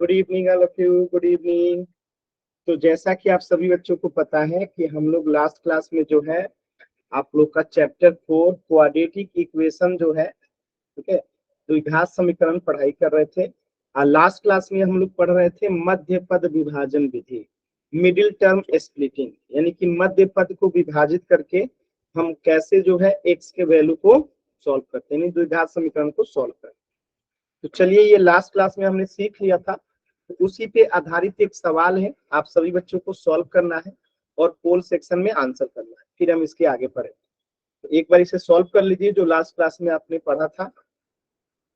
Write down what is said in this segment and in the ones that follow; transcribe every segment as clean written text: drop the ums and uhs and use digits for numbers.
Good evening all of you, good evening. तो जैसा कि आप सभी बच्चों को पता है कि हम लोग लास्ट क्लास में जो है आप लोग का चैप्टर 4 क्वाड्रेटिक इक्वेशन जो है, ठीक है, द्विघात समीकरण पढ़ाई कर रहे थे। और लास्ट क्लास में हम लोग पढ़ रहे थे मध्य पद विभाजन विधि, मिडिल टर्म स्प्लिटिंग, यानी कि मध्य पद को विभाजित करके हम कैसे जो है एक्स के वैल्यू को सॉल्व करते हैं, यानी द्विघात समीकरण को सॉल्व करते हैं। तो चलिए, ये लास्ट क्लास में हमने सीख लिया था, तो उसी पे आधारित एक सवाल है, आप सभी बच्चों को सॉल्व करना है और पोल सेक्शन में आंसर करना है, फिर हम इसके आगे पढ़ेंगे। तो एक बार इसे सॉल्व कर लीजिए, जो लास्ट क्लास में आपने पढ़ा था,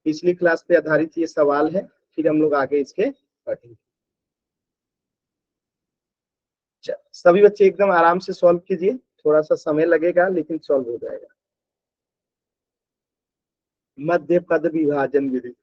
पिछली क्लास पे आधारित ये सवाल है, फिर हम लोग आगे इसके पढ़ेंगे। सभी बच्चे एकदम आराम से सॉल्व कीजिए, थोड़ा सा समय लगेगा लेकिन सॉल्व हो जाएगा। मध्य पद विभाजन विधि।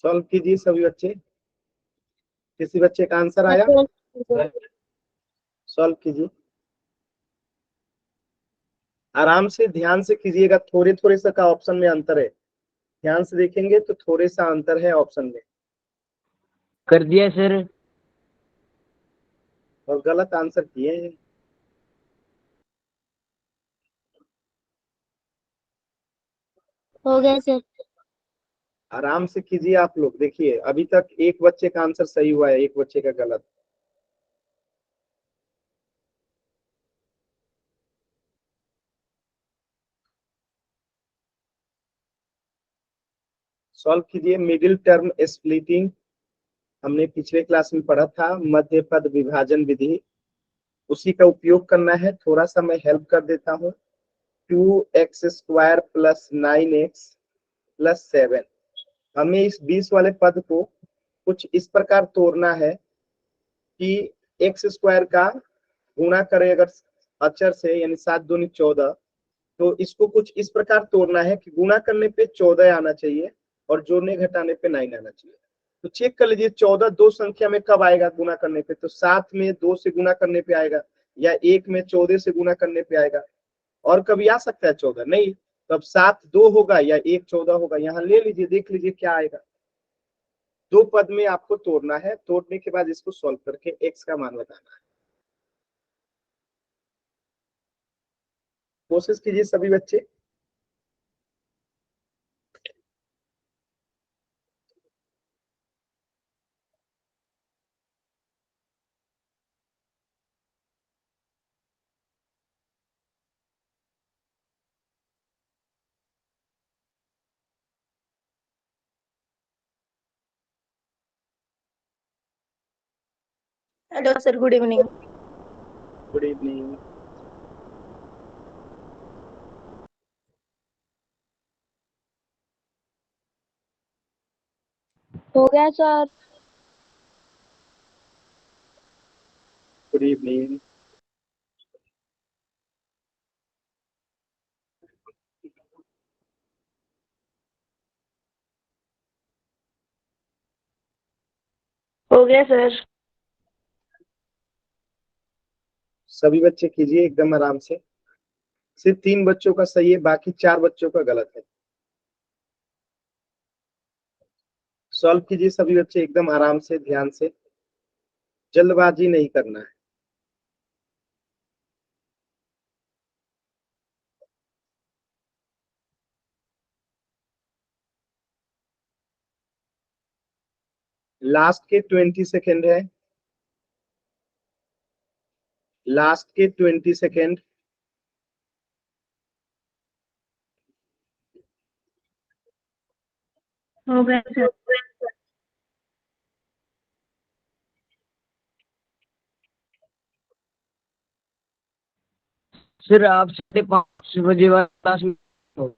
सॉल्व कीजिए सभी बच्चे। किसी बच्चे का आंसर आया? सॉल्व कीजिए, आराम से ध्यान से कीजिएगा, थोड़े थोड़े सा का ऑप्शन में अंतर है, ध्यान से देखेंगे तो थोड़े सा अंतर है ऑप्शन में। कर दिया सर। और गलत आंसर किए हैं। हो गया सर। आराम से कीजिए आप लोग, देखिए अभी तक एक बच्चे का आंसर सही हुआ है, एक बच्चे का गलत। सॉल्व कीजिए। मिडिल टर्म स्प्लिटिंग हमने पिछले क्लास में पढ़ा था, मध्य पद विभाजन विधि, उसी का उपयोग करना है। थोड़ा सा मैं हेल्प कर देता हूँ। 2x² + 9x + 7, हमें इस 20 वाले पद को कुछ इस प्रकार तोड़ना है कि x² का गुणा करें अगर अचर से, यानी 7 दूनी 14, तो इसको कुछ इस प्रकार तोड़ना है कि गुणा करने पे 14 आना चाहिए और जोड़ने घटाने पे 9 आना चाहिए। तो चेक कर लीजिए 14 दो संख्या में कब आएगा गुणा करने पे, तो 7 में 2 से गुणा करने पे आएगा, या 1 में 14 से गुणा करने पे आएगा। और कभी आ सकता है 14 नहीं, तो अब 7 2 होगा या 1 14 होगा। यहाँ ले लीजिए, देख लीजिए क्या आएगा। दो पद में आपको तोड़ना है, तोड़ने के बाद इसको सॉल्व करके एक्स का मान बताना है। कोशिश कीजिए सभी बच्चे। Hello sir, good evening. Good evening. हो गया सर। Good evening. हो गया सर। सभी बच्चे कीजिए एकदम आराम से। सिर्फ 3 बच्चों का सही है, बाकी 4 बच्चों का गलत है। सॉल्व कीजिए सभी बच्चे एकदम आराम से, ध्यान से, जल्दबाजी नहीं करना है। लास्ट के 20 सेकेंड है, लास्ट के 20 सेकेंड। हो गया सर। सर आप 5:30 वाला क्लास में हो।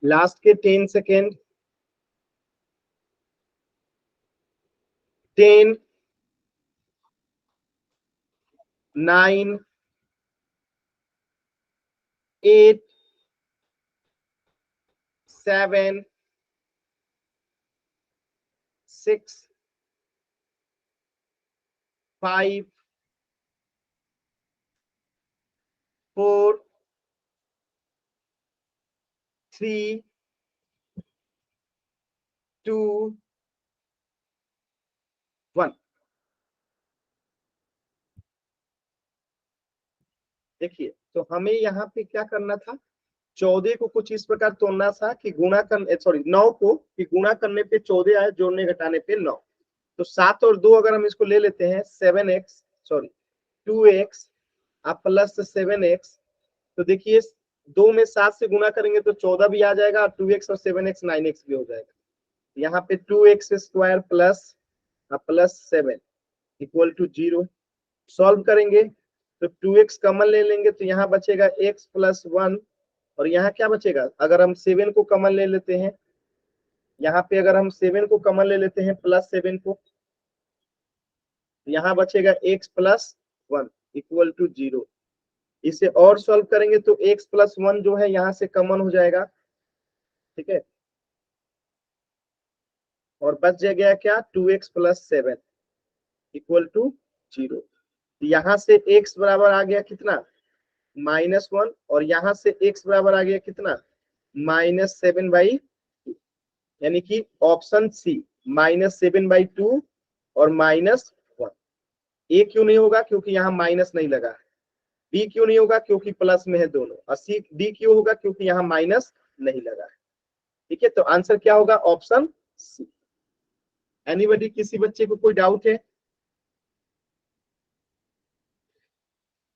लास्ट के 10 सेकेंड। 10, 9, 8, 7, 6, 5, 4, 3, 2, 1। देखिए, तो हमें यहाँ पे क्या करना था, 14 को कुछ इस प्रकार तोड़ना था कि गुणा कर, सॉरी 9 को कि गुणा करने पे 14 आए, जोड़ने घटाने पे 9। तो 7 और 2 अगर हम इसको ले लेते हैं 7x, सॉरी 2x आप प्लस 7x, तो देखिए 2 में 7 से गुणा करेंगे तो 14 भी आ जाएगा, और 2x और 7x 9x भी हो जाएगा। यहाँ पे 2x square plus 7 equal to 0। Solve करेंगे तो 2x कॉमन ले लेंगे तो यहाँ बचेगा x प्लस 1, और यहाँ क्या बचेगा, अगर हम 7 को कॉमन ले लेते हैं, यहाँ पे अगर हम 7 को कॉमन ले लेते हैं प्लस 7 को, यहाँ बचेगा x प्लस 1 इक्वल टू 0। इसे और सॉल्व करेंगे तो x प्लस 1 जो है यहाँ से कॉमन हो जाएगा, ठीक है, और बच जाएगा क्या, 2x प्लस 7 इक्वल टू 0। यहाँ से x बराबर आ गया कितना, -1, और यहाँ से x बराबर आ गया कितना, -7/2, यानी कि ऑप्शन सी -7/2 और -1। ए क्यों नहीं होगा, क्योंकि यहाँ माइनस नहीं लगा है। बी क्यों नहीं होगा, क्योंकि प्लस में है दोनों। और सी डी क्यों होगा, क्योंकि यहाँ माइनस नहीं लगा है। ठीक है, तो आंसर क्या होगा, ऑप्शन सी। एनीबॉडी, किसी बच्चे को कोई डाउट है,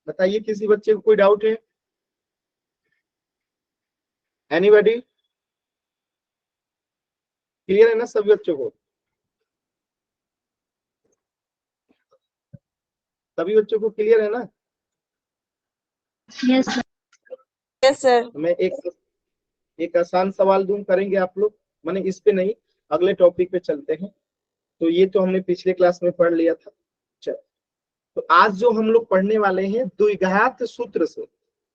बताइए, किसी बच्चे को कोई डाउट है, एनीबॉडी, क्लियर है ना सभी बच्चों को, सभी बच्चों को क्लियर है ना। Yes sir. Yes sir. तो मैं एक आसान सवाल दूं, करेंगे आप लोग, माने इस पे नहीं, अगले टॉपिक पे चलते हैं। तो ये तो हमने पिछले क्लास में पढ़ लिया था। चलो, तो आज जो हम लोग पढ़ने वाले हैं द्विघात सूत्र से।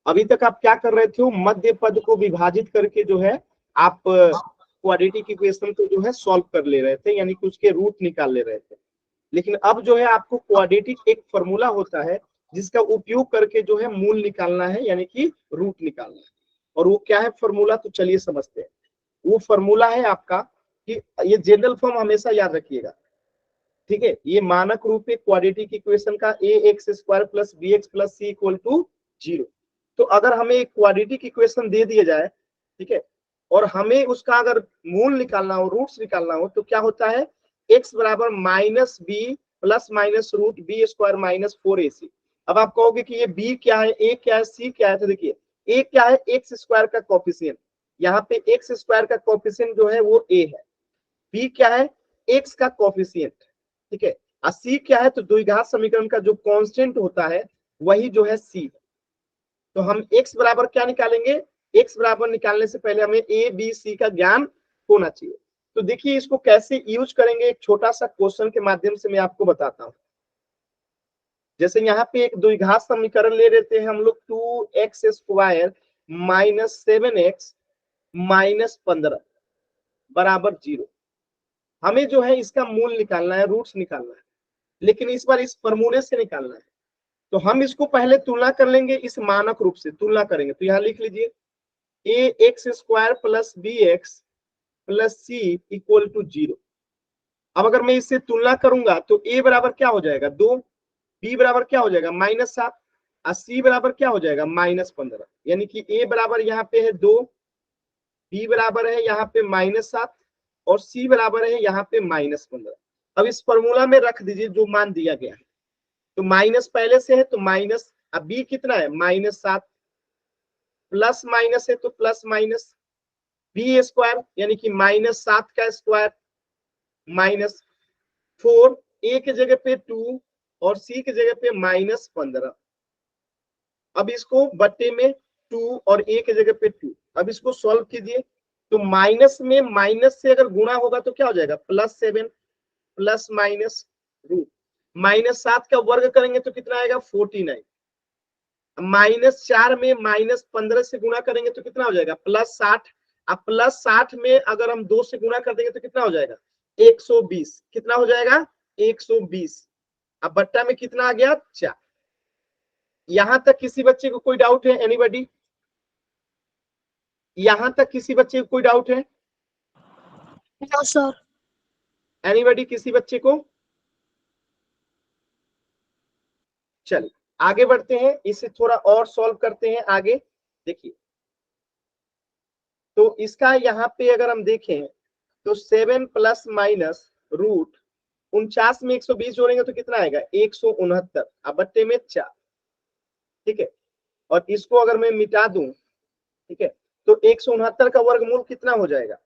अभी तक आप क्या कर रहे थे, मध्य पद को विभाजित करके जो है आप क्वाड्रेटिक इक्वेशन को जो है सॉल्व कर ले रहे थे, यानी कि उसके रूट निकाल ले रहे थे। लेकिन अब जो है आपको क्वाड्रेटिक एक फॉर्मूला होता है जिसका उपयोग करके जो है मूल निकालना है, यानी कि रूट निकालना है। और वो क्या है फॉर्मूला, तो चलिए समझते हैं। वो फॉर्मूला है आपका कि ये जनरल फॉर्म हमेशा याद रखिएगा, ठीक है। ये मानक रूप है क्वाड्रेटिक इक्वेशन का, ax² plus bx plus c equal to 0। तो अगर हमें एक क्वाड्रेटिक इक्वेशन दे दिया जाए, ठीक है, और हमें उसका अगर मूल निकालना हो, रूट्स निकालना हो, तो क्या होता है, x बराबर -b plus minus root B square minus 4ac। अब आप कहोगे कि ये b क्या है, a क्या है, c क्या है, तो देखिए a क्या है, x² का कोफिशिएंट, यहाँ पे x² का कोफिशिएंट जो है वो a है। b क्या है, x का कोफिशिएंट, ठीक है। और c क्या है, तो द्विघात समीकरण का जो कांस्टेंट होता है वही जो है c। तो हम x बराबर क्या निकालेंगे, x बराबर निकालने से पहले हमें a b c का ज्ञान होना चाहिए। तो देखिए इसको कैसे यूज करेंगे, एक छोटा सा क्वेश्चन के माध्यम से मैं आपको बताता हूं। जैसे यहाँ पे एक द्विघात समीकरण ले लेते हैं हम लोग, 2x² माइनस 7x माइनस 15 बराबर 0। हमें जो है इसका मूल निकालना है, रूट्स निकालना है, लेकिन इस बार इस फॉर्मूले से निकालना है। तो हम इसको पहले तुलना कर लेंगे, इस मानक रूप से तुलना करेंगे। तो यहाँ लिख लीजिए ax² plus bx plus c equal to 0। अब अगर मैं इससे तुलना करूंगा तो a बराबर क्या हो जाएगा, 2, b बराबर क्या हो जाएगा, -7, और c बराबर क्या हो जाएगा, -15। यानी कि a बराबर यहाँ पे है 2, बी बराबर है यहाँ पे -7 और सी बराबर है यहाँ पे -15। अब इस फॉर्मूला में रख दीजिए जो मान दिया गया है। तो माइनस पहले से है तो माइनस, अब बी कितना है -7, प्लस माइनस है तो प्लस माइनस, बी स्क्वायर यानी कि -7 का स्क्वायर -4, ए की जगह पे 2 और सी की जगह पे -15। अब इसको बट्टे में 2 और ए की जगह पे 2, अब इसको सॉल्व कीजिए। तो माइनस में माइनस से अगर गुणा होगा तो क्या हो जाएगा, +7 प्लस माइनस रूट, -7 का वर्ग करेंगे तो कितना आएगा 49, -4 में -15 से गुणा करेंगे तो कितना हो जाएगा +60। अब +60 में अगर हम 2 से गुणा कर देंगे तो कितना हो जाएगा 120, कितना हो जाएगा 120। अब बट्टा में कितना आ गया 4। यहां तक किसी बच्चे को कोई डाउट है, एनीबॉडी? यहां तक किसी बच्चे को कोई डाउट है? No sir. एनीबॉडी किसी बच्चे को? चलिए आगे बढ़ते हैं, इसे थोड़ा और सॉल्व करते हैं आगे। देखिए तो इसका यहाँ पे अगर हम देखें तो 7 प्लस माइनस रूट 49 में 120 जोड़ेंगे तो कितना आएगा 169, अब बट्टे में 4। ठीक है, और इसको अगर मैं मिटा दूं, ठीक है, तो 169 का वर्गमूल कितना हो जाएगा,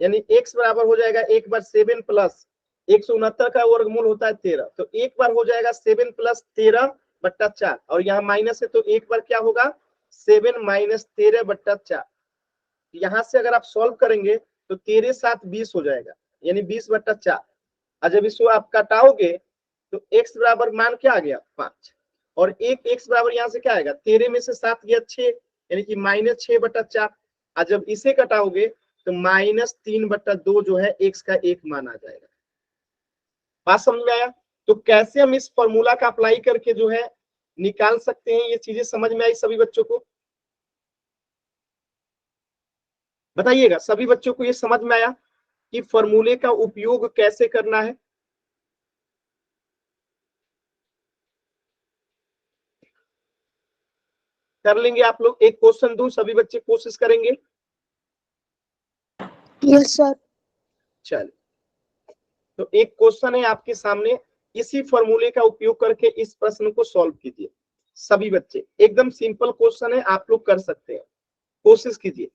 यानी x बराबर हो जाएगा एक बार 7 प्लस 169 का वर्गमूल होता है 13, तो एक बार हो जाएगा 7 प्लस 13/4, और यहाँ माइनस है तो एक बार क्या होगा 7 माइनस 13/4। यहाँ से अगर आप सॉल्व करेंगे तो 13 7 20 हो जाएगा, यानी 20/4। और जब इसको आप काटाओगे तो x बराबर मान क्या आ गया 5, और एक x बराबर यहाँ से क्या आएगा 13 में से 7 गया 6, यानी कि -6/4। और जब इसे कटाओगे तो -3/2 जो है x का एक मान आ जाएगा। बात समझ में आया? तो कैसे हम इस फॉर्मूला का अप्लाई करके जो है निकाल सकते हैं, ये चीजें समझ में आई सभी बच्चों को? बताइएगा, सभी बच्चों को ये समझ में आया कि फॉर्मूले का उपयोग कैसे करना है? कर लेंगे आप लोग? एक क्वेश्चन दूं, सभी बच्चे कोशिश करेंगे? Yes sir. चलिए, तो एक क्वेश्चन है आपके सामने, इसी फॉर्मूले का उपयोग करके इस प्रश्न को सॉल्व कीजिए सभी बच्चे। एकदम सिंपल क्वेश्चन है, आप लोग कर सकते हैं, कोशिश कीजिए।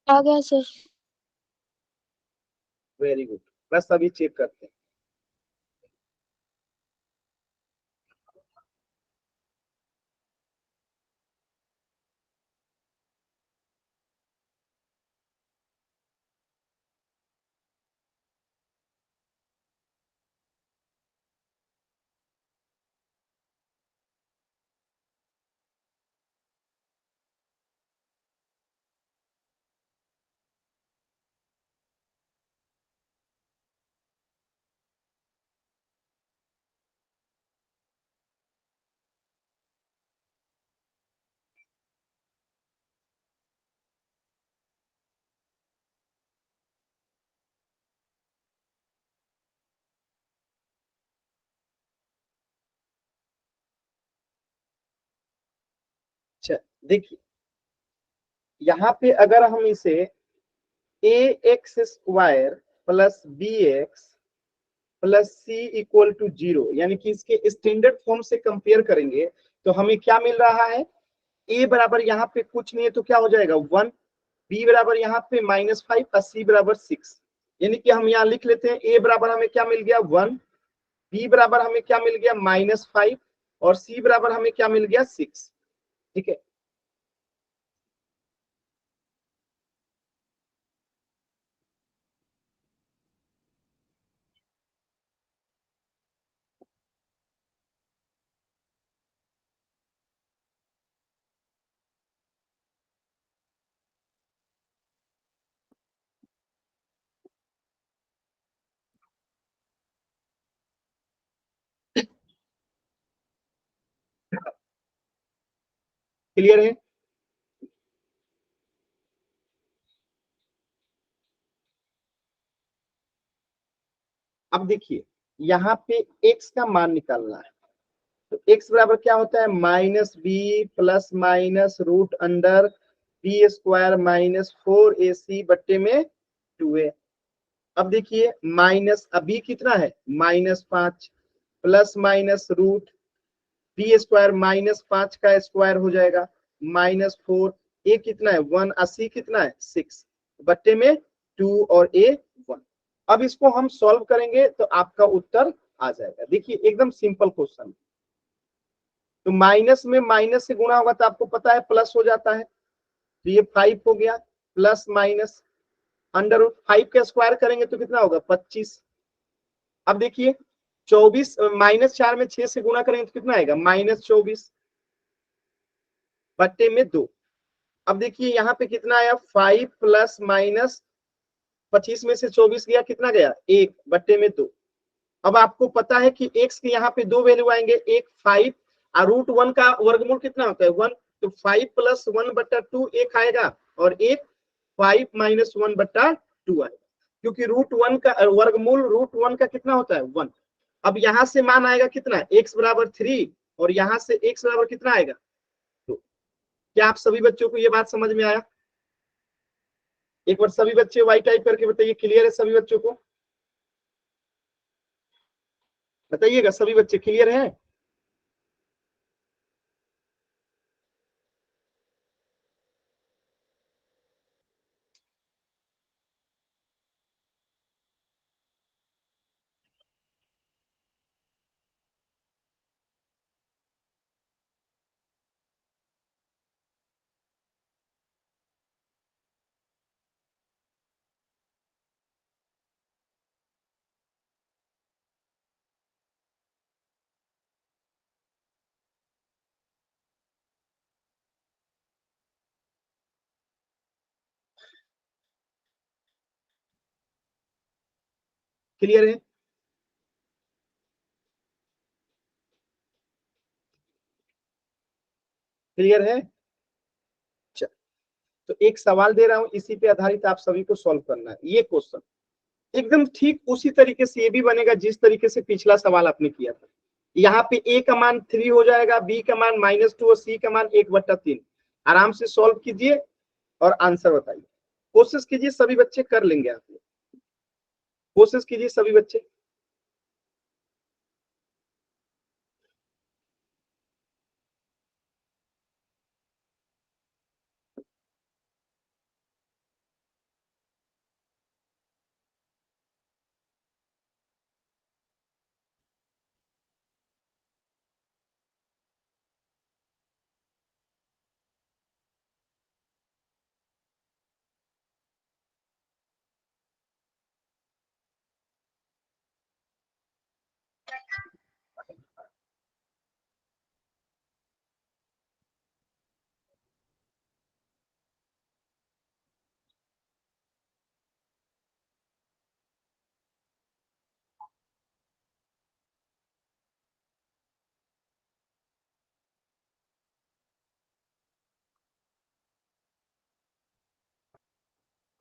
आ गया सर। Very good. बस अभी चेक करते हैं। अच्छा, देखिए यहाँ पे अगर हम इसे a x square plus B x plus C equal to 0 यानी कि इसके स्टैंडर्ड फॉर्म से कंपेयर करेंगे तो हमें क्या मिल रहा है। ए बराबर यहाँ पे कुछ नहीं है तो क्या हो जाएगा 1, बी बराबर यहाँ पे -5 और सी बराबर 6। यानी कि हम यहाँ लिख लेते हैं ए बराबर हमें क्या मिल गया 1, बी बराबर हमें क्या मिल गया -5 और सी बराबर हमें क्या मिल गया 6। ठीक है। क्लियर है। अब देखिए यहाँ पे x का मान निकालना है तो x बराबर क्या होता है -b plus minus root under B square -4ac बट्टे में 2a। अब देखिए माइनस अभी कितना है -5 plus minus root B square -5 का स्क्वायर हो जाएगा -4, ए कितना है 1 और सी कितना है 6 बट्टे में 2 और ए 1। अब इसको हम सॉल्व करेंगे तो आपका उत्तर आ जाएगा। देखिए एकदम सिंपल क्वेश्चन। तो माइनस में माइनस से गुणा होगा तो आपको पता है प्लस हो जाता है तो ये 5 हो गया प्लस माइनस अंडर रूट 5 का स्क्वायर करेंगे तो कितना होगा 25। अब देखिए 24 -4 में 6 से गुणा करेंगे तो कितना आएगा -24 बट्टे में 2। अब देखिए यहाँ पे कितना आया 5 प्लस माइनस 25 में से 24 गया कितना गया 1 बट्टे में 2। अब आपको पता है कि x के यहाँ पे दो वैल्यू आएंगे, एक 5 और रूट 1 का वर्गमूल कितना होता है 1, तो 5 प्लस 1 बट्टा 2 एक आएगा और एक 5 माइनस 1 बट्टा 2 आएगा क्योंकि रूट 1 का वर्गमूल रूट 1 का कितना होता है 1। अब यहाँ से मान आएगा कितना x बराबर 3 और यहाँ से x बराबर कितना आएगा 2। क्या आप सभी बच्चों को ये बात समझ में आया। एक बार सभी बच्चे वाई टाइप करके बताइए क्लियर है सभी बच्चों को। बताइएगा सभी बच्चे क्लियर है। क्लियर है। क्लियर है। तो एक सवाल दे रहा हूं इसी पे आधारित आप सभी को सॉल्व करना है। ये क्वेश्चन एकदम ठीक उसी तरीके से ये भी बनेगा जिस तरीके से पिछला सवाल आपने किया था। यहाँ पे a का मान 3 हो जाएगा, b का मान -2 और c का मान 1/3। आराम से सॉल्व कीजिए और आंसर बताइए। कोशिश कीजिए सभी बच्चे कर लेंगे आप। कोशिश कीजिए सभी बच्चे।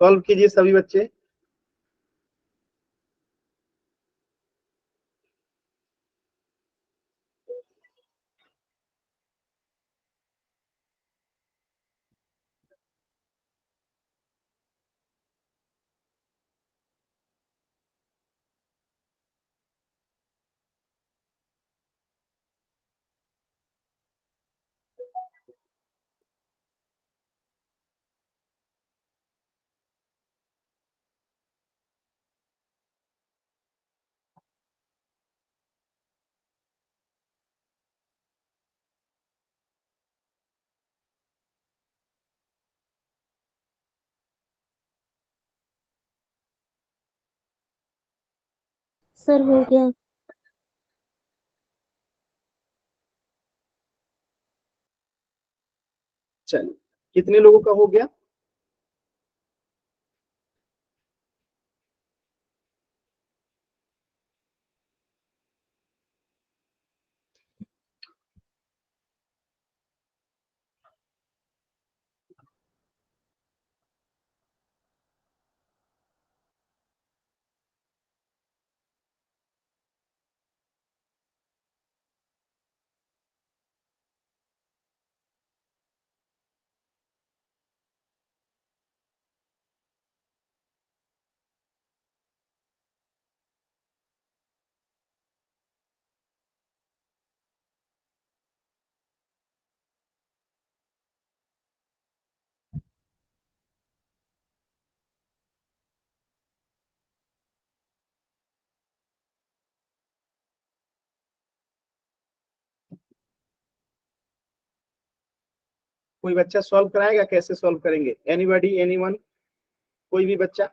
सॉल्व कीजिए सभी बच्चे। सर हो गया। चलिए, कितने लोगों का हो गया? कोई बच्चा सॉल्व कराएगा? कैसे सॉल्व करेंगे? एनीबॉडी, एनीवन, कोई भी बच्चा?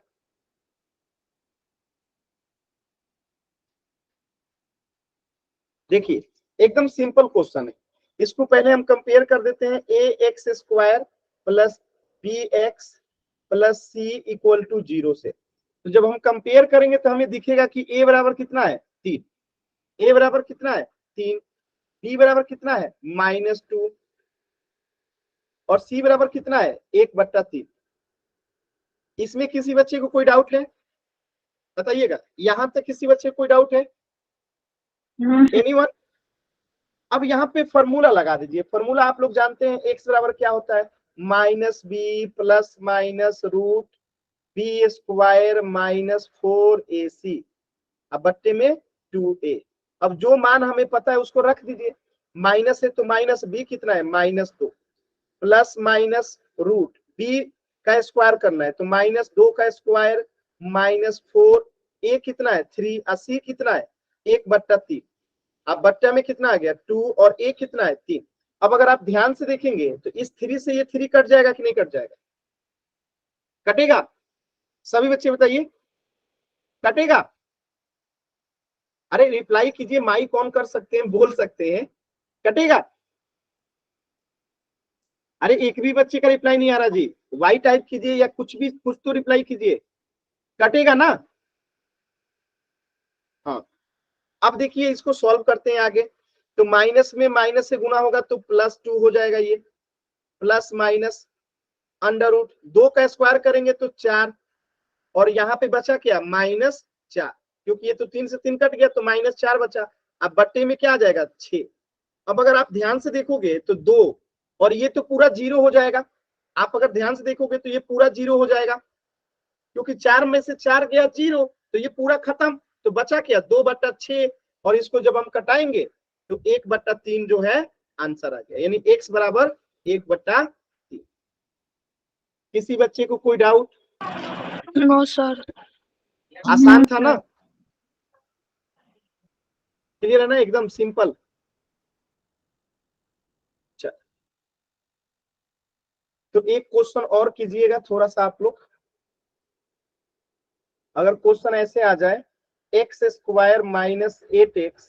देखिए, एकदम सिंपल क्वेश्चन है। इसको पहले हम कंपेयर कर देते हैं। A x square plus B x plus C equal to 0 से। तो जब हम कंपेयर करेंगे तो हमें दिखेगा कि ए बराबर कितना है? 3। ए बराबर कितना है? 3। बी बराबर कितना है? -2। और सी बराबर कितना है? 1/3। इसमें किसी बच्चे को कोई डाउट है? बताइएगा। यहां तक किसी बच्चे को कोई डाउट है? एनीवन? अब यहाँ पे फॉर्मूला लगा दीजिए। फॉर्मूला आप लोग जानते हैं, एक्स बराबर क्या होता है? -b plus minus root B square -4ac, अब बट्टे में 2a। अब जो मान हमें पता है उसको रख दीजिए। माइनस है तो माइनस b कितना है? -2 प्लस माइनस रूट b का स्क्वायर करना है तो -2 का स्क्वायर -4। a कितना है? 3। c कितना है? 1/3। अब बट्टा में कितना आ गया? 2 और a कितना है? 3। अब अगर आप ध्यान से देखेंगे तो इस 3 से ये 3 कट जाएगा कि नहीं कट जाएगा? कटेगा? सभी बच्चे बताइए, कटेगा? अरे रिप्लाई कीजिए, माइक ऑन कर सकते हैं, बोल सकते हैं। कटेगा? अरे एक भी बच्चे का रिप्लाई नहीं आ रहा जी। वाई टाइप कीजिए या कुछ भी, कुछ तो रिप्लाई कीजिए। कटेगा ना? हाँ। अब देखिए, इसको सॉल्व करते हैं आगे। तो माइनस में माइनस से गुना होगा तो +2 हो जाएगा। ये प्लस माइनस अंडर रूट 2 का स्क्वायर करेंगे तो 4। और यहाँ पे बचा क्या? -4, क्योंकि ये तो 3 से 3 कट गया तो -4 बचा। अब बट्टे में क्या आ जाएगा? 6। अब अगर आप ध्यान से देखोगे तो 2 और ये तो पूरा 0 हो जाएगा। आप अगर ध्यान से देखोगे तो ये पूरा 0 हो जाएगा, क्योंकि 4 में से 4 गया 0, तो ये पूरा खत्म। तो बचा क्या? 2/6। और इसको जब हम कटाएंगे तो 1/3 जो है आंसर आ गया, यानी x बराबर 1/3। किसी बच्चे को कोई डाउट? No sir. आसान था ना? क्लियर है ना? एकदम सिंपल। तो एक क्वेश्चन और कीजिएगा थोड़ा सा आप लोग। अगर क्वेश्चन ऐसे आ जाए x square minus 8x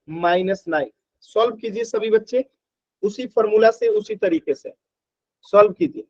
minus 9। Solve कीजिए सभी बच्चे, उसी फॉर्मूला से उसी तरीके से सॉल्व कीजिए।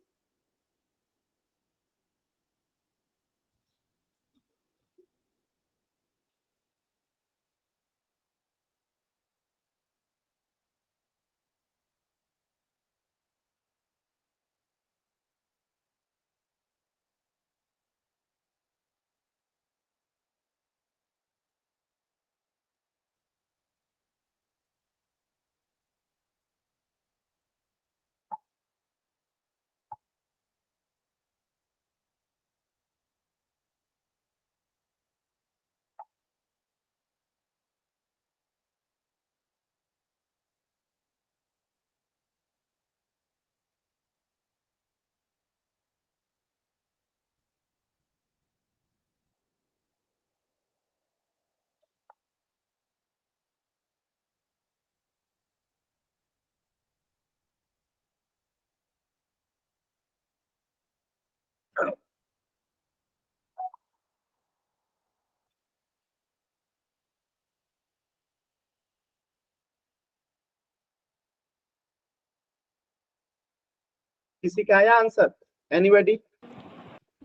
किसी का आया आंसर? एनीबॉडी?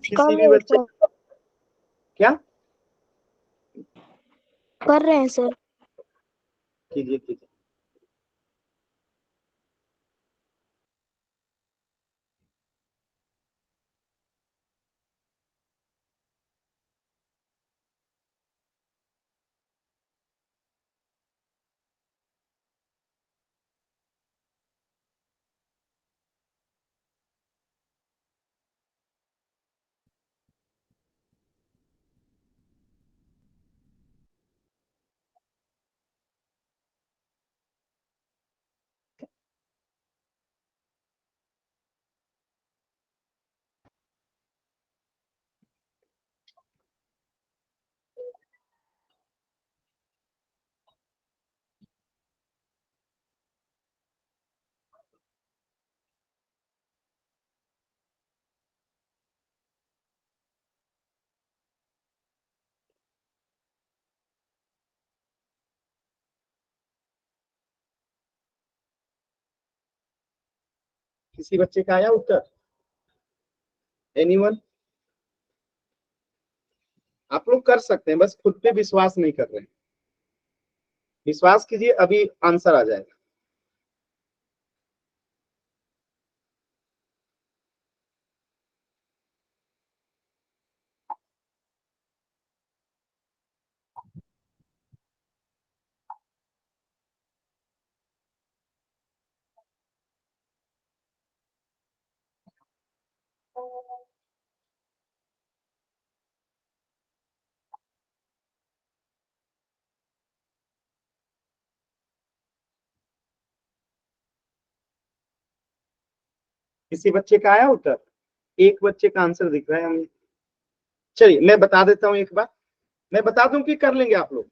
किसी भी बच्चे? क्या कर रहे हैं सर? कीजिए कीजिए। किसी बच्चे का आया उत्तर? एनीवन? आप लोग कर सकते हैं, बस खुद पे विश्वास नहीं कर रहे हैं। विश्वास कीजिए, अभी आंसर आ जाएगा। किसी बच्चे का आया उत्तर? एक बच्चे का आंसर दिख रहा है हमें। चलिए मैं बता देता हूं एक बार, मैं बता दूं कि कर लेंगे आप लोग?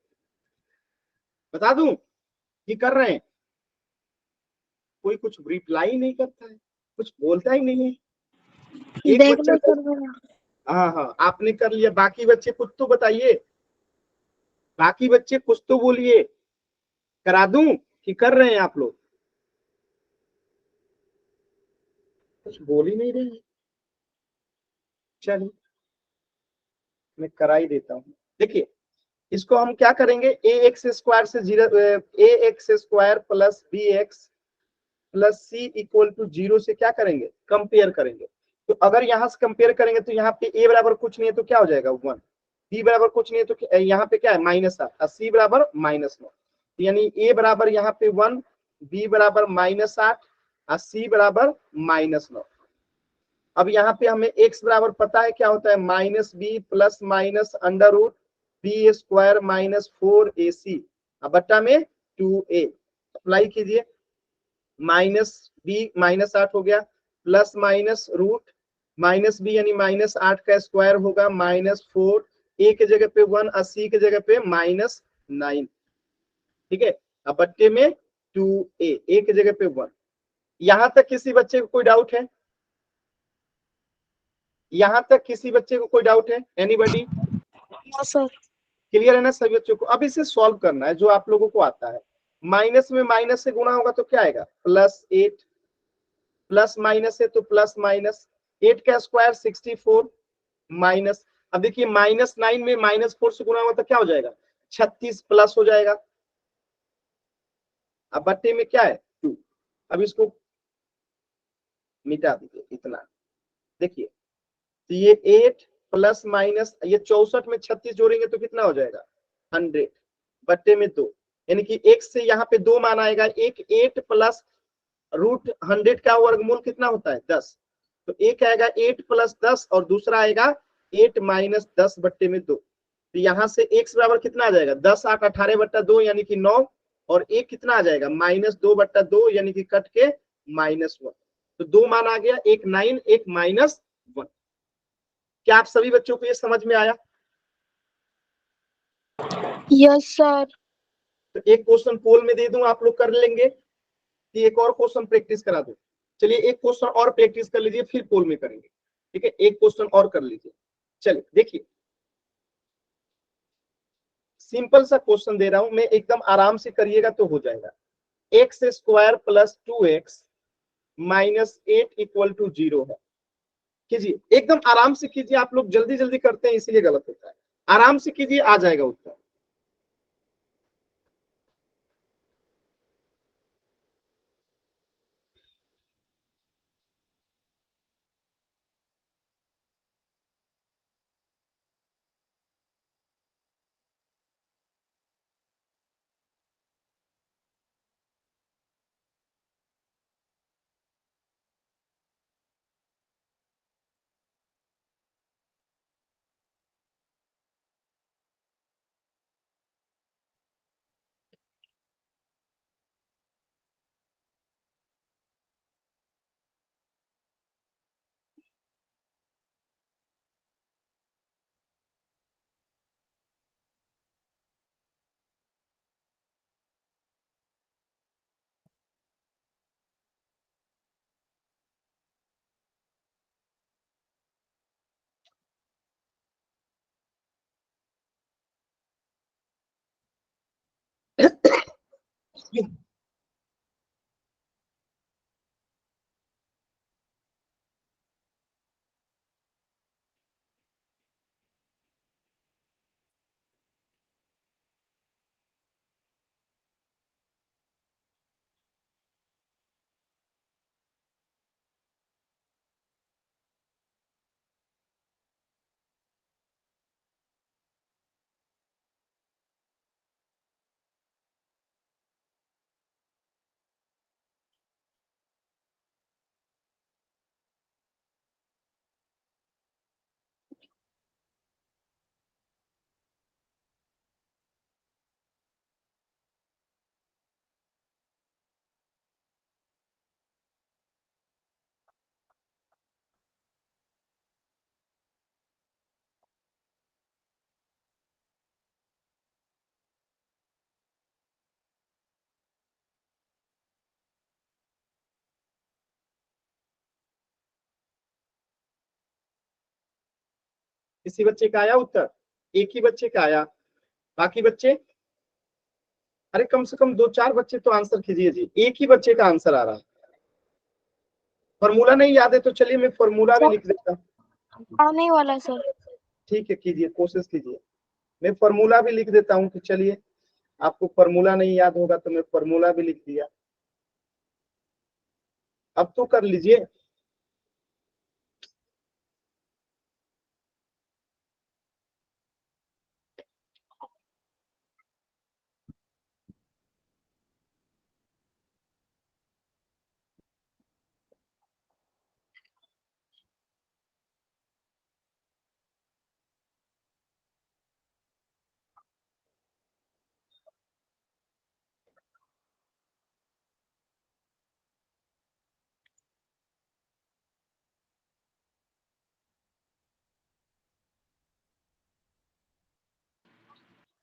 बता दूं कि कर रहे हैं? कोई कुछ रिप्लाई नहीं करता है, कुछ बोलता ही नहीं है। एक देख बच्चा लो सर मेरा। हाँ हाँ आपने कर लिया, बाकी बच्चे कुछ तो बताइए, बाकी बच्चे कुछ तो बोलिए। करा दूं कि कर रहे हैं आप लोग? कुछ बोल ही नहीं रहे हैं। चलिए मैं करा ही देता हूँ। देखिए इसको हम क्या करेंगे, ए एक्स स्क्वायर से जीरो, A x square plus B x plus C equal to 0 से क्या करेंगे, कंपेयर करेंगे। तो अगर यहां से कंपेयर करेंगे तो यहाँ पे ए बराबर कुछ नहीं है तो क्या हो जाएगा 1, बी बराबर कुछ नहीं है तो यहाँ पे क्या है -8 और सी बराबर -9। यानी ए बराबर यहाँ पे 1, बी बराबर -8 और सी बराबर -9। अब यहाँ पे हमें x बराबर पता है क्या होता है, -b plus minus under root B square -4ac बट्टा में 2a। अप्लाई कीजिए, -b -8 हो गया, प्लस माइनस रूट -b यानी -8 का स्क्वायर होगा -4, a के जगह पे 1 और c के जगह पे -9। ठीक है, अब बट्टे में 2a, a के जगह पे 1। यहां तक किसी बच्चे को कोई डाउट है? यहां तक किसी बच्चे को कोई डाउट है? एनीबॉडी? No sir. क्लियर है ना सभी बच्चों को? अब इसे सॉल्व करना है जो आप लोगों को आता है। माइनस में माइनस से गुणा होगा तो क्या आएगा, +8, प्लस माइनस है तो प्लस माइनस, 8 का स्क्वायर 64 माइनस, अब देखिए -9 में -4 से गुणा होगा तो क्या हो जाएगा, 36 प्लस हो जाएगा, अब बट्टे में क्या है 2। अब इसको मिटा दीजिए इतना, देखिए तो ये 8 प्लस माइनस, ये 64 में 36 जोड़ेंगे तो कितना हो जाएगा 100 बट्टे में 2, यानी कि एक से यहाँ पे 2 मान आएगा, एक 8 प्लस √100 का वर्गमूल कितना होता है 10, तो एक आएगा 8 प्लस 10 और दूसरा आएगा 8 माइनस 10 बट्टे में 2, तो यहाँ से x बराबर कितना आ जाएगा 10 8 18 बट्टा 2 यानी कि 9, और एक कितना आ जाएगा -2 बट्टा 2 यानी कि कट के -1, तो 2 मान आ गया, एक 9 एक -1। क्या आप सभी बच्चों को ये समझ में आया? Yes sir. तो एक क्वेश्चन पोल में दे दूं, आप लोग कर लेंगे कि एक और क्वेश्चन प्रैक्टिस करा दूं? चलिए एक क्वेश्चन और प्रैक्टिस कर लीजिए, फिर पोल में करेंगे, ठीक है? एक क्वेश्चन और कर लीजिए। चलिए देखिए, सिंपल सा क्वेश्चन दे रहा हूं मैं, एकदम आराम से करिएगा तो हो जाएगा। x² plus 2x minus 8 equal to 0 है। कीजिए, एकदम आराम से कीजिए, आप लोग जल्दी जल्दी करते हैं इसीलिए गलत होता है। आराम से कीजिए, आ जाएगा उत्तर। किसी बच्चे का आया उत्तर? एक ही बच्चे का आया, बाकी बच्चे? अरे कम से कम 2 4 बच्चे तो आंसर कीजिए जी, एक ही बच्चे का आंसर आ रहा है। फॉर्मूला नहीं याद है तो चलिए मैं फॉर्मूला भी लिख देता हूँ। आने वाला सर। ठीक है, कीजिए, कोशिश कीजिए। मैं फॉर्मूला भी लिख देता हूँ कि चलिए आपको फॉर्मूला नहीं याद होगा तो मैं फॉर्मूला भी लिख दिया। अब तो कर लीजिए।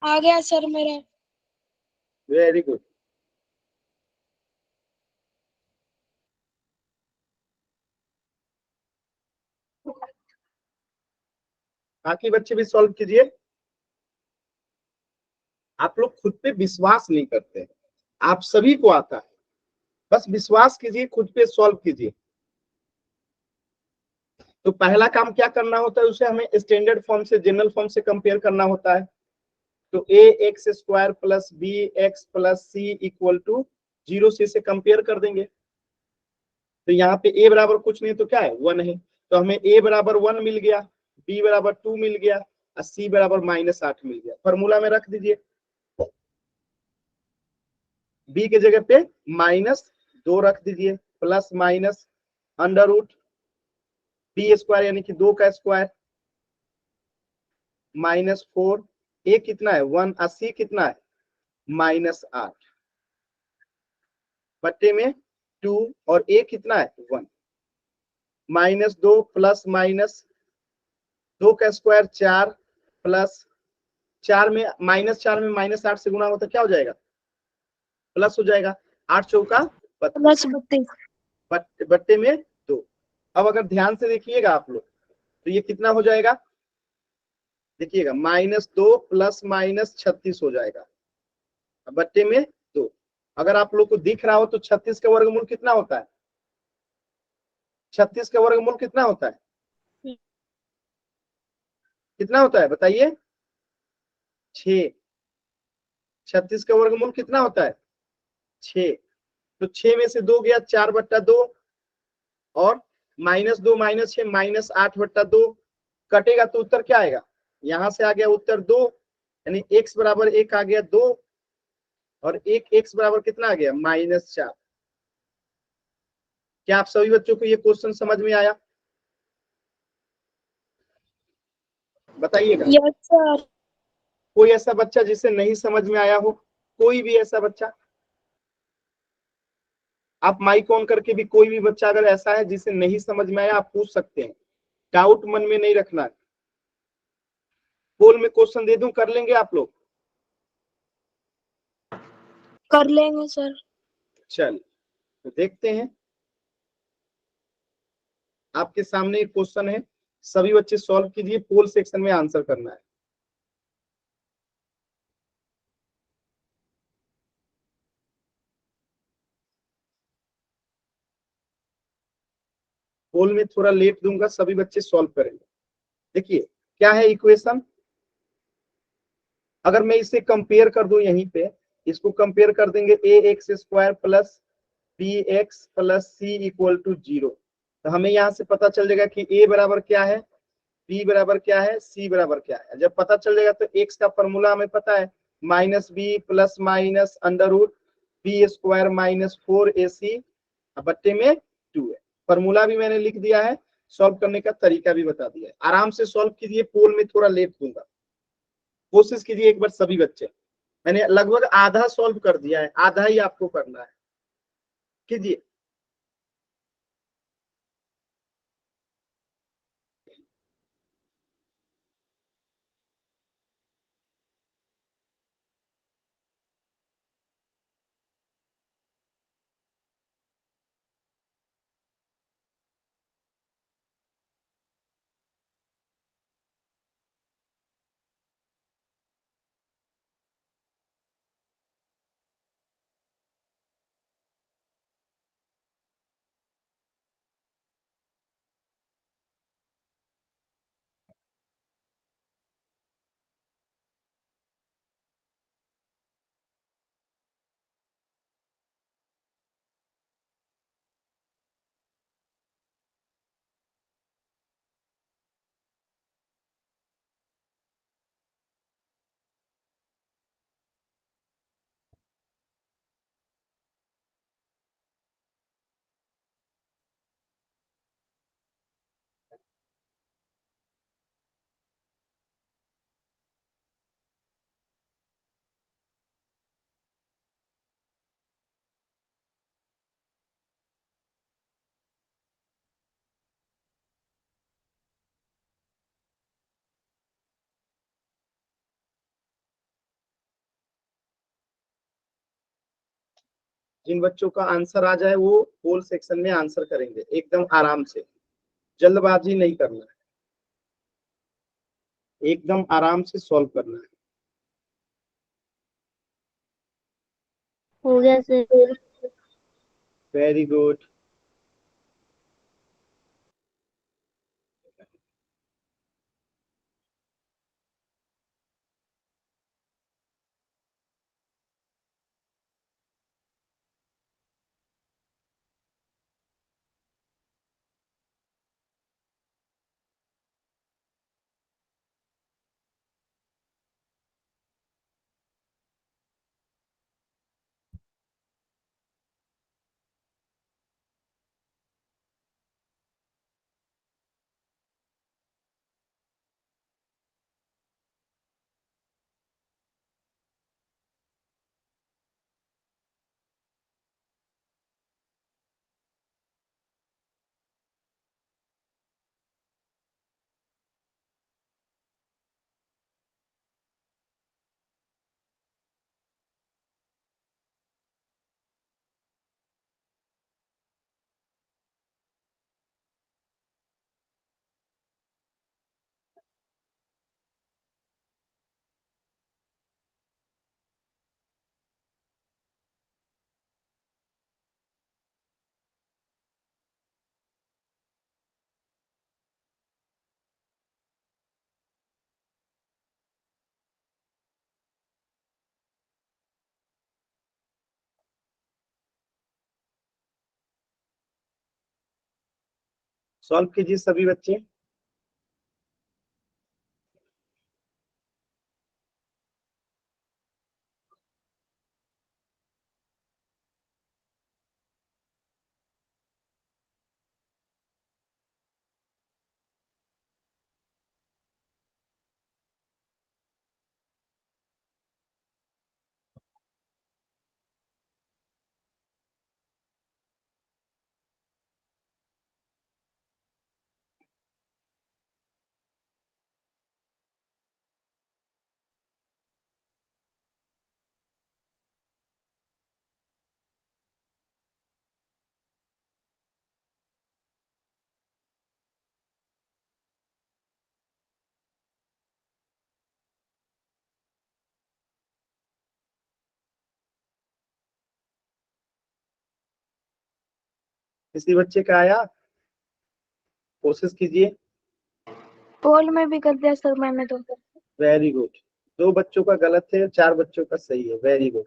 आ गया सर मेरा। Very good. बाकी बच्चे भी सॉल्व कीजिए। आप लोग खुद पे विश्वास नहीं करते हैं। आप सभी को आता है, बस विश्वास कीजिए, खुद पे सॉल्व कीजिए। तो पहला काम क्या करना होता है, उसे हमें स्टैंडर्ड फॉर्म से जनरल फॉर्म से कंपेयर करना होता है। तो a x square plus B x plus C equal to 0 से कंपेयर कर देंगे। तो यहाँ पे ए बराबर कुछ नहीं तो क्या है 1 है, तो हमें ए बराबर 1 मिल गया, बी बराबर 2 मिल गया और सी बराबर -8 मिल गया। फॉर्मूला में रख दीजिए, बी के जगह पे -2 रख दीजिए, plus minus under root B square यानी कि 2 का स्क्वायर -4, ए कितना है 1 और सी कितना है -8 बट्टे में 2 और ए कितना है 1, -2 प्लस माइनस 2 का स्क्वायर 4 प्लस 4 में -4 में -8 से गुणा होता क्या हो जाएगा, प्लस हो जाएगा। 8 चौका 32 प्लस 32। बट्टे में 2। अब अगर ध्यान से देखिएगा आप लोग तो ये कितना हो जाएगा, देखिएगा -2 प्लस -36 हो जाएगा बट्टे में 2। अगर आप लोग को दिख रहा हो तो 36 का वर्गमूल कितना होता है, 36 का वर्गमूल कितना होता है, कितना होता है बताइए, 6। 36 का वर्गमूल कितना होता है 6। तो 6 में से 2 गया 4/2 और -2 -6 -8/2 कटेगा तो उत्तर क्या आएगा, यहां से आ गया उत्तर 2, यानी x बराबर 1 आ गया 2 और एक x बराबर कितना आ गया -4। क्या आप सभी बच्चों को ये क्वेश्चन समझ में आया, बताइएगा। Yes sir. कोई ऐसा बच्चा जिसे नहीं समझ में आया हो, कोई भी ऐसा बच्चा, आप माइक ऑन करके भी कोई भी बच्चा अगर ऐसा है जिसे नहीं समझ में आया आप पूछ सकते हैं, डाउट मन में नहीं रखना है। पोल में क्वेश्चन दे दूं, कर लेंगे आप लोग, कर लेंगे सर। चल तो देखते हैं। आपके सामने एक क्वेश्चन है, सभी बच्चे सॉल्व कीजिए, पोल सेक्शन में आंसर करना है। पोल में थोड़ा लेट दूंगा, सभी बच्चे सॉल्व करेंगे। देखिए क्या है इक्वेशन, अगर मैं इसे कंपेयर कर दूं, यहीं पे इसको कंपेयर कर देंगे, a x square plus B x plus C equal to 0। तो हमें यहाँ से पता चल जाएगा कि ए बराबर क्या है, बी बराबर क्या है, सी बराबर क्या है। जब पता चल जाएगा तो एक्स का फॉर्मूला हमें पता है -b plus minus under root B square -4ac बट्टे में 2 है। फॉर्मूला भी मैंने लिख दिया है, सॉल्व करने का तरीका भी बता दिया है। आराम से सॉल्व कीजिए, पोल में थोड़ा लेट दूंगा, कोशिश कीजिए एक बार सभी बच्चे। मैंने लगभग आधा सॉल्व कर दिया है, आधा ही आपको करना है, कीजिए। जिन बच्चों का आंसर आ जाए वो पोल सेक्शन में आंसर करेंगे, एकदम आराम से, जल्दबाजी नहीं करना है, एकदम आराम से सॉल्व करना है। हो गया सर। Very good. सॉल्व कीजिए सभी बच्चे। किसी बच्चे का आया? कोशिश कीजिए। पोल में भी कर दिया सर मैंने तो। Very good. 2 बच्चों का गलत है, 4 बच्चों का सही है। Very good.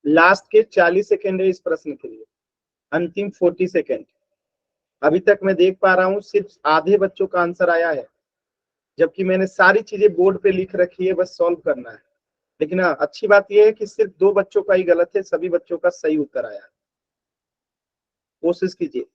लास्ट के 40 सेकेंड है इस प्रश्न के लिए, अंतिम 40 सेकेंड। अभी तक मैं देख पा रहा हूँ सिर्फ आधे बच्चों का आंसर आया है, जबकि मैंने सारी चीजें बोर्ड पे लिख रखी है, बस सॉल्व करना है। लेकिन हाँ, अच्छी बात यह है कि सिर्फ 2 बच्चों का ही गलत है, सभी बच्चों का सही उत्तर आया है। कोशिश कीजिए।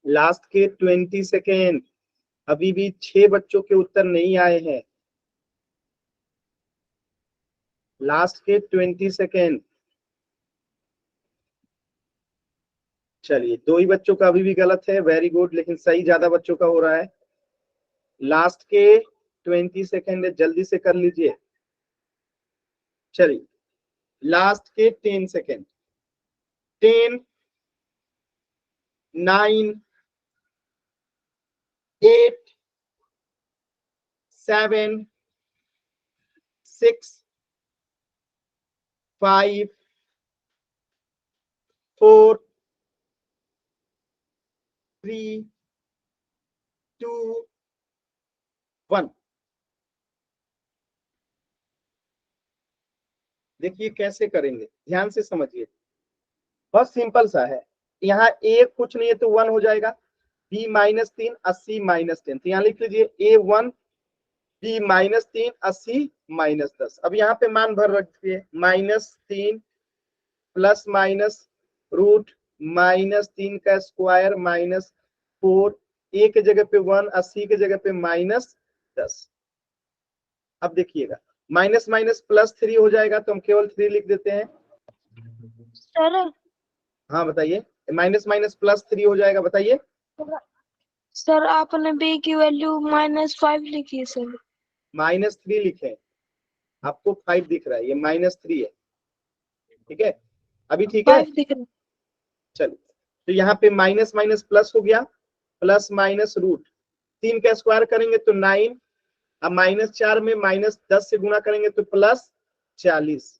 लास्ट के 20 सेकेंड। अभी भी 6 बच्चों के उत्तर नहीं आए हैं। लास्ट के 20 सेकेंड। चलिए, 2 ही बच्चों का अभी भी गलत है। वेरी गुड, लेकिन सही ज्यादा बच्चों का हो रहा है। लास्ट के 20 सेकेंड है, जल्दी से कर लीजिए। चलिए लास्ट के 10 सेकेंड। 10, 9, 8, 7, 6, 5, 4, 3, 2, 1। देखिए कैसे करेंगे, ध्यान से समझिए, बहुत सिंपल सा है। यहाँ ए कुछ नहीं है तो 1 हो जाएगा। बी -3 80 -10, तो यहाँ लिख लीजिए A1, बी -3 80 -10। अब यहाँ पे मान भर रखिए, -3 प्लस माइनस रूट -3 का स्क्वायर -4, ए के जगह पे 1, 80 के जगह पे -10। अब देखिएगा माइनस माइनस प्लस 3 हो जाएगा, तो हम केवल 3 लिख देते हैं। सर हाँ बताइए, माइनस माइनस प्लस 3 हो जाएगा, बताइए। सर आपने बी की वैल्यू -5 लिखी है सर। -3 लिखे, आपको 5 दिख रहा है, ये -3 है। ठीक है, अभी ठीक है। 5 दिख रहा है। चलिए, तो यहाँ पे माइनस माइनस प्लस हो गया, प्लस माइनस रूट 3 का स्क्वायर करेंगे तो 9। अब -4 में -10 से गुणा करेंगे तो +40।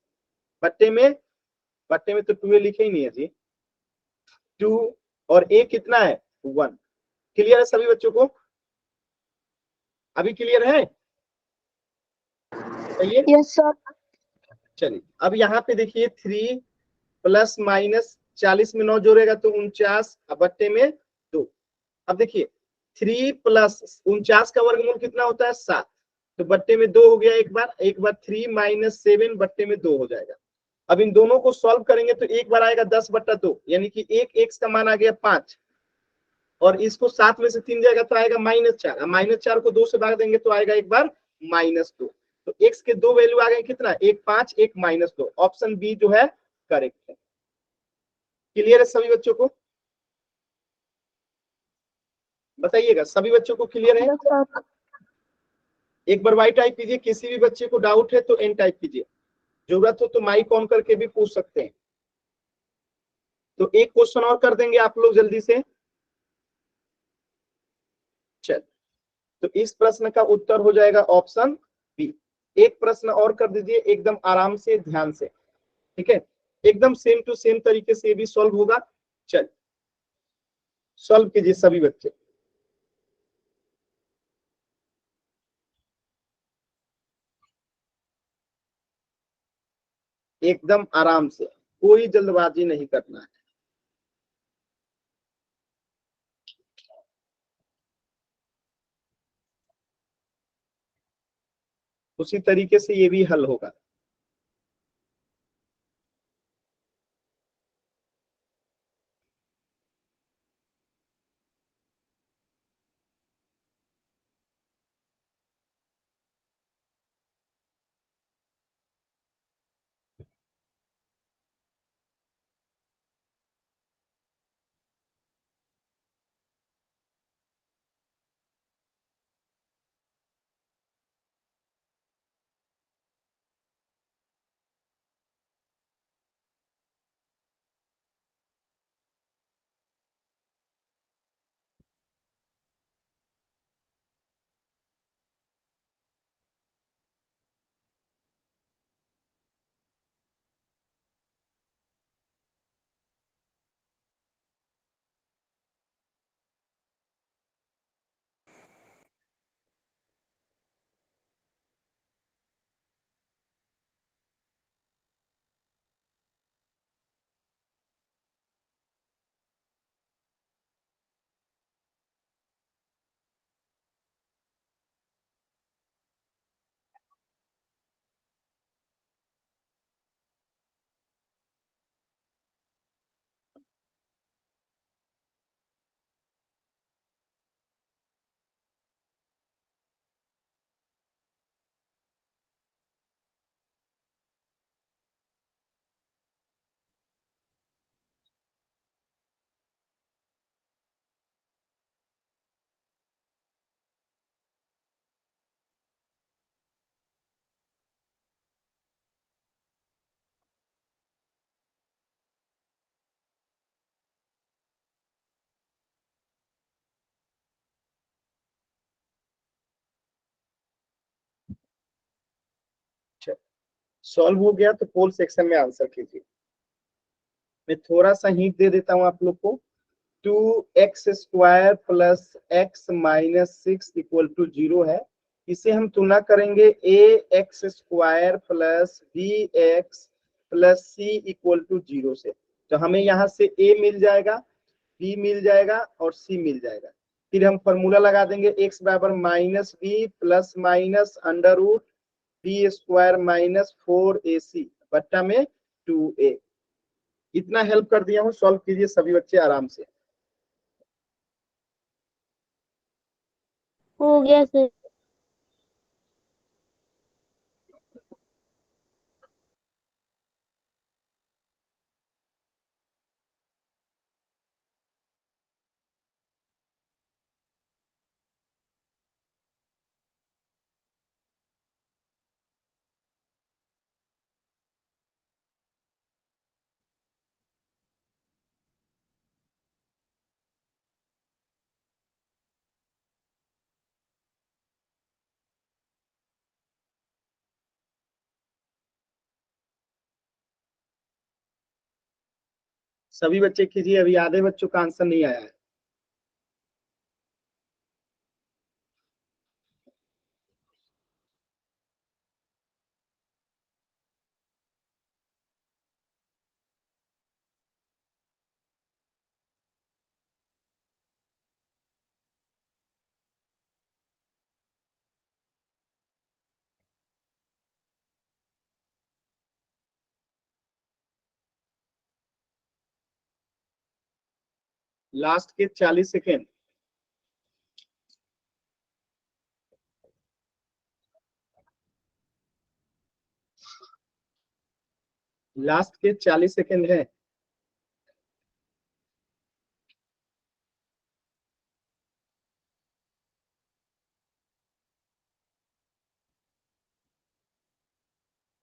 बट्टे में तो 2 लिखे ही नहीं है जी, 2 और ए कितना है 1। क्लियर है सभी बच्चों को? अभी क्लियर है? बताइए। Yes sir. चलिए अब यहाँ पे देखिए 3 प्लस माइनस 40 में 9 जोड़ेगा तो 49, अब बट्टे में 2। अब देखिए 3 प्लस 49 का वर्गमूल कितना होता है 7, तो बट्टे में 2 हो गया। एक बार 3 -7 बट्टे में 2 हो जाएगा। अब इन दोनों को सॉल्व करेंगे तो एक बार आएगा 10/2, यानी कि एक एक्स का मान आ गया 5, और इसको 7 में से 3 जाएगा तो आएगा -4। अब -4 को 2 से भाग देंगे तो आएगा एक बार -2। तो एक्स के दो वैल्यू आ गए, कितना, एक 5 एक -2। ऑप्शन बी जो है करेक्ट है। क्लियर है सभी बच्चों को? बताइएगा, सभी बच्चों को क्लियर है? Yes sir. एक बार वाई टाइप कीजिए, किसी भी बच्चे को डाउट है तो एन टाइप कीजिए, जरूरत हो तो माइक ऑन करके भी पूछ सकते हैं। तो एक क्वेश्चन और कर देंगे आप लोग जल्दी से। चल, तो इस प्रश्न का उत्तर हो जाएगा ऑप्शन बी। एक प्रश्न और कर दीजिए, एकदम आराम से, ध्यान से। ठीक है, एकदम सेम टू सेम तरीके से ये भी सॉल्व होगा। चल सॉल्व कीजिए सभी बच्चे, एकदम आराम से, कोई जल्दबाजी नहीं करना है। उसी तरीके से ये भी हल होगा। सॉल्व हो गया तो पोल सेक्शन में आंसर कीजिए। मैं थोड़ा सा हिंट दे देता हूं आप लोग को। 2x² plus x minus 6 equal to 0 है। इसे हम तुलना करेंगे ax² plus bx plus c equal to 0 से। तो हमें यहाँ से a मिल जाएगा, b मिल जाएगा और c मिल जाएगा। फिर हम फॉर्मूला लगा देंगे x बराबर minus B plus minus under root b² minus 4ac बट्टा में 2a। इतना हेल्प कर दिया हूँ, सॉल्व कीजिए सभी बच्चे आराम से। हो गया सर। सभी बच्चे कीजिए, अभी आधे बच्चों का आंसर नहीं आया है। लास्ट के 40 सेकेंड। लास्ट के 40 सेकेंड है।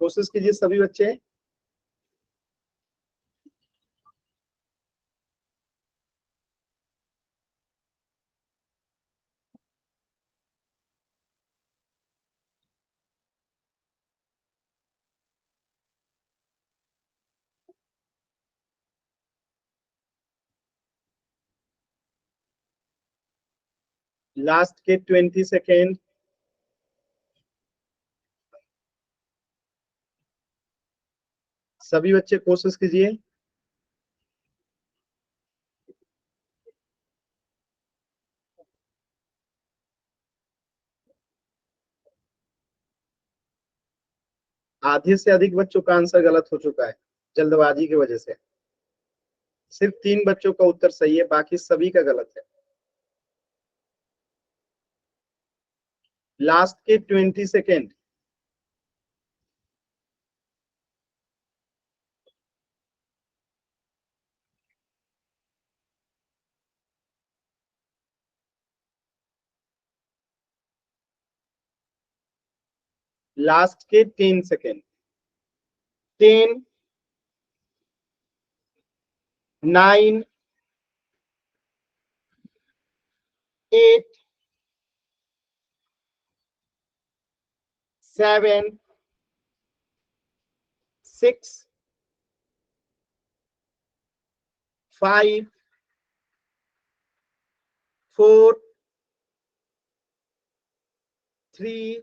कोशिश कीजिए सभी बच्चे। लास्ट के 20 सेकेंड। सभी बच्चे कोशिश कीजिए। आधे से अधिक बच्चों का आंसर गलत हो चुका है जल्दबाजी की वजह से। सिर्फ 3 बच्चों का उत्तर सही है, बाकी सभी का गलत है। लास्ट के 20 सेकेंड। लास्ट के 10 सेकेंड। 10 9 8 7 6 5 4 3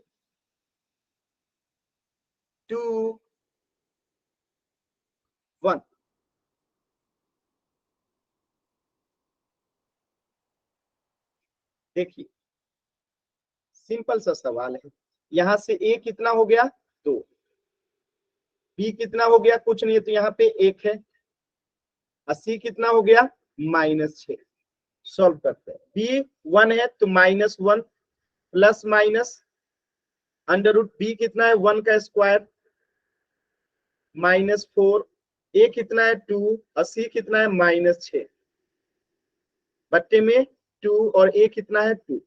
2 1। देखिए सिंपल सा सवाल है। यहां से a कितना हो गया 2, b कितना हो गया कुछ नहीं है तो यहाँ पे 1 है, और c कितना हो गया -6। सॉल्व करते हैं। b 1 है तो -1 plus minus under root b कितना है 1 का स्क्वायर -4, a कितना है 2 और c कितना है -6 बट्टे में 2 और a कितना है 2।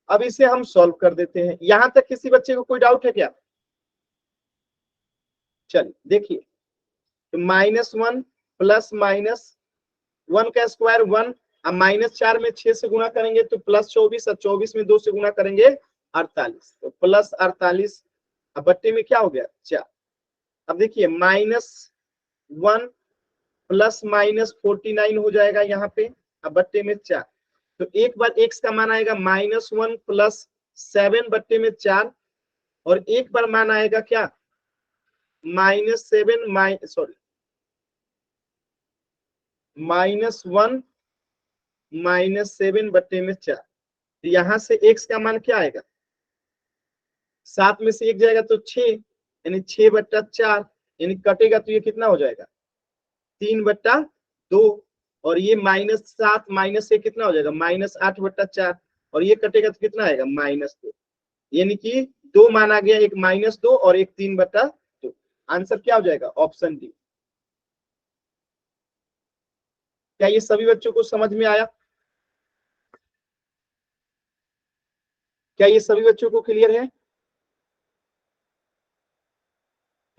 अब इसे हम सॉल्व कर देते हैं। यहां तक किसी बच्चे को कोई डाउट है क्या? चलिए देखिए, तो -1 प्लस माइनस 1 का स्क्वायर 1, अब -4 में 6 से गुणा करेंगे तो +24 और 24 में 2 से गुणा करेंगे 48, तो +48 अब बट्टे में क्या हो गया 4। अब देखिए -1 प्लस -49 हो जाएगा यहाँ पे, अब बट्टे में 4। तो एक बार x का मान आएगा -1 प्लस 7 बट्टे में 4, और एक बार मान आएगा क्या -7 सॉरी -1 -7 बट्टे में 4। तो यहां से x का मान क्या आएगा, 7 में से 1 जाएगा तो 6, यानी 6/4, यानी कटेगा तो ये कितना हो जाएगा 3/2, और ये -7 माइनस से कितना हो जाएगा -8/4, और ये कटेगा तो कितना आएगा -2, यानी कि 2 माना गया, एक -2 और एक 3/2। आंसर क्या हो जाएगा ऑप्शन डी। क्या ये सभी बच्चों को समझ में आया? क्या ये सभी बच्चों को क्लियर है?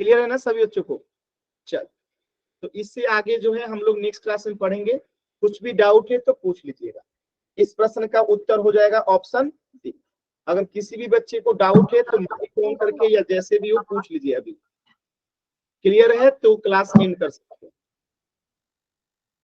क्लियर है ना सभी बच्चों को? चल, तो इससे आगे जो है हम लोग नेक्स्ट क्लास में पढ़ेंगे। कुछ भी डाउट है तो पूछ लीजिएगा। इस प्रश्न का उत्तर हो जाएगा ऑप्शन डी। अगर किसी भी बच्चे को डाउट है तो माइक ऑन करके या जैसे भी हो पूछ लीजिए। अभी क्लियर है तो क्लास एंड कर सकते हैं।